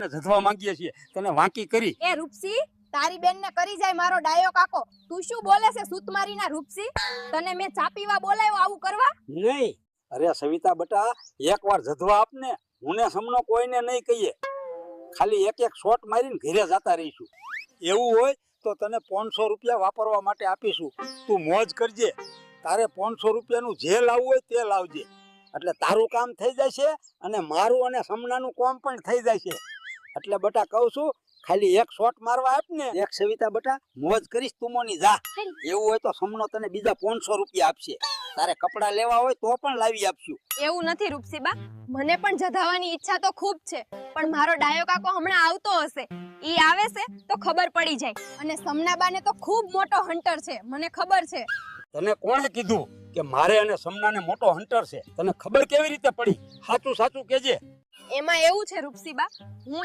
જધવા માંગીએ છીએ તને વાંકી કરી. એ રૂપસી તારી બેન ને કરી જાય મારો ડાયો કાકો. તું શું બોલે છે સુતમારી ના રૂપસી? તને મેં ચા પીવા બોલાવ્યો આવું કરવા? નહીં. અરે સવિતા બટા એકવાર જધવા આપને. હું ને સમનો કોઈને નહીં કહીએ. ખાલી એક શોટ મારીને ઘરે જતા રહીશું. એવું હોય તો તને 500 રૂપિયા વાપરવા માટે આપીશું. તું મોજ કરજે. તારે 500 રૂપિયાનું જે લાવવું હોય તે લાવજે. એટલે તારું કામ થઈ જશે અને મારું અને સમનાનું કામ પણ થઈ જશે. એટલે બટા કહું છું ખાલી એક શોટ મારવા આપ ને એક સવિતા બટા મોજ કરીશ તુમોની જા. એવું હોય તો સમનો તને બીજા 500 રૂપિયા આપશે. તારે કપડા લેવા હોય તો પણ લાવી આપશું. એવું નથી રૂપસીબા, મને પણ જધાવાની ઈચ્છા તો ખૂબ છે, પણ મારો ડાયો કાકો હમણાં આવતો હશે. ઈ આવે છે તો ખબર પડી જાય. અને સમનાબાને તો ખૂબ મોટો હન્ટર છે, મને ખબર છે. તને કોણે કીધું કે મારે અને સમનાને મોટો હન્ટર છે? તને ખબર કેવી રીતે પડી? સાચું સાચું કહેજે. એમાં એવું છે રૂપસીબા, હું